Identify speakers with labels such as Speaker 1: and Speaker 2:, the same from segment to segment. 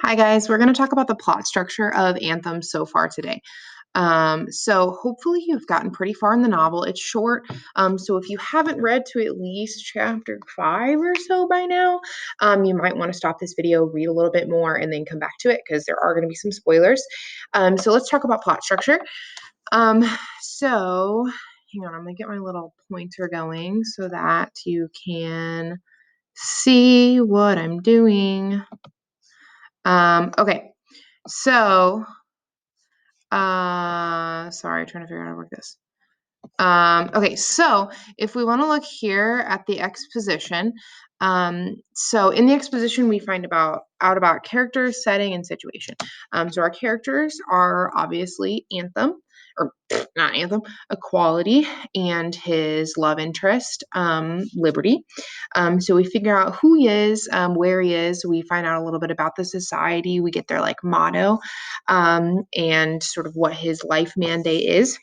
Speaker 1: Hi guys, we're going to talk about the plot structure of Anthem so far today. So hopefully you've gotten pretty far in the novel. It's short, so if you haven't read to at least chapter 5 or so by now, you might want to stop this video, read a little bit more, and then come back to it because there are going to be some spoilers. So let's talk about plot structure. So hang on, I'm going to get my little pointer going so that you can see what I'm doing. Okay. So, sorry, trying to figure out how to work this. Okay, so if we want to look here at the exposition, so in the exposition we find out about characters, setting, and situation. So our characters are obviously Anthem, or not Anthem, Equality, and his love interest, Liberty. So we figure out who he is, where he is. We find out a little bit about the society. We get their like motto, and sort of what his life mandate is.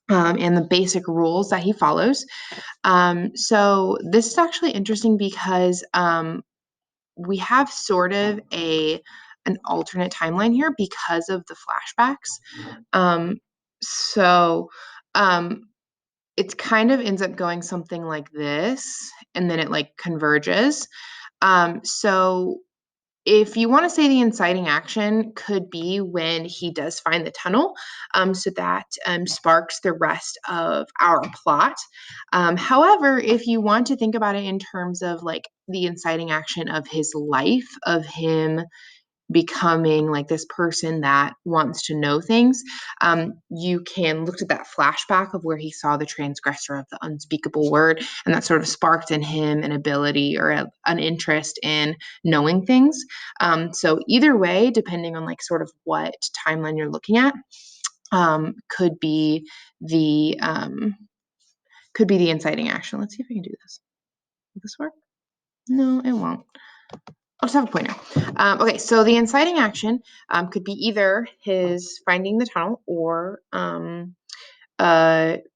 Speaker 1: And the basic rules that he follows. So this is actually interesting because we have sort of an alternate timeline here because of the flashbacks. Um, so um, it kind of ends up going something like this, and then it like converges. So if you want to say the inciting action could be when he does find the tunnel, so that sparks the rest of our plot. However, if you want to think about it in terms of like the inciting action of his life, of him becoming like this person that wants to know things, you can look at that flashback of where he saw the transgressor of the unspeakable word, and that sort of sparked in him an ability or an interest in knowing things. So either way, depending on like sort of what timeline you're looking at, could be the inciting action. Let's see if I can do this. Will this work? No, it won't. I'll just have a pointer. Okay, so the inciting action could be either his finding the tunnel or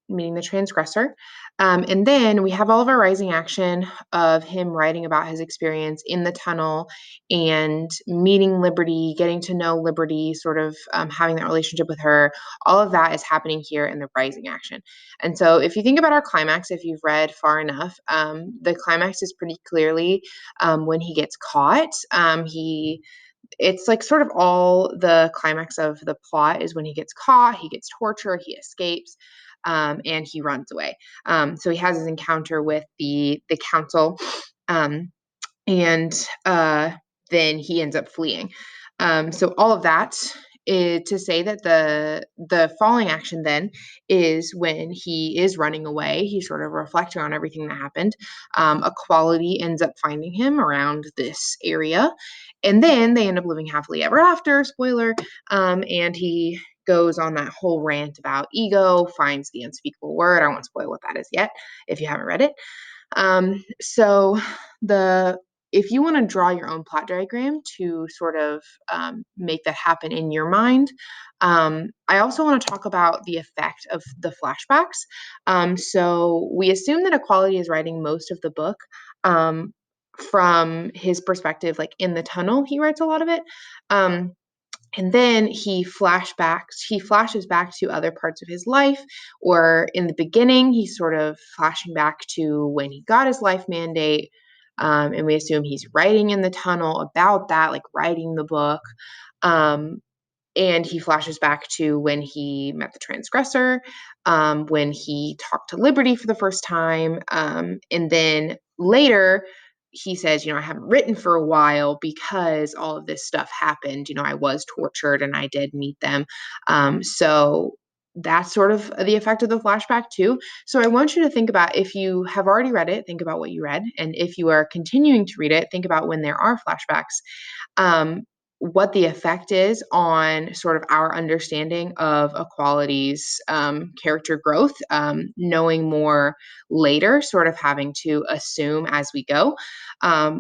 Speaker 1: meeting the transgressor. And then we have all of our rising action of him writing about his experience in the tunnel and meeting Liberty, getting to know Liberty, sort of having that relationship with her. All of that is happening here in the rising action. And so if you think about our climax, if you've read far enough, the climax is pretty clearly when he gets caught. It's like sort of all the climax of the plot is when he gets caught, he gets tortured, he escapes, and he runs away. So he has his encounter with the council, and then he ends up fleeing. So all of that is to say that the falling action then is when he is running away. He's sort of reflecting on everything that happened. Equality ends up finding him around this area, and then they end up living happily ever after. Spoiler. And he goes on that whole rant about ego, finds the unspeakable word. I won't spoil what that is yet if you haven't read it. So the if you want to draw your own plot diagram to sort of make that happen in your mind, I also want to talk about the effect of the flashbacks. So we assume that Equality is writing most of the book from his perspective, like in the tunnel, he writes a lot of it. And then he flashes back to other parts of his life, or in the beginning, he's sort of flashing back to when he got his life mandate. And we assume he's writing in the tunnel about that, like writing the book. Um, and he flashes back to when he met the transgressor, when he talked to Liberty for the first time. And then later, he says, I haven't written for a while because all of this stuff happened. I was tortured and I did meet them. So that's sort of the effect of the flashback too. So I want you to think about, if you have already read it, think about what you read. And if you are continuing to read it, think about when there are flashbacks. What the effect is on sort of our understanding of Equality's character growth, knowing more later, sort of having to assume as we go,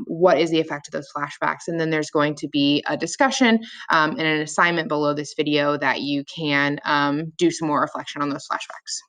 Speaker 1: what is the effect of those flashbacks. And then there's going to be a discussion and an assignment below this video that you can do some more reflection on those flashbacks.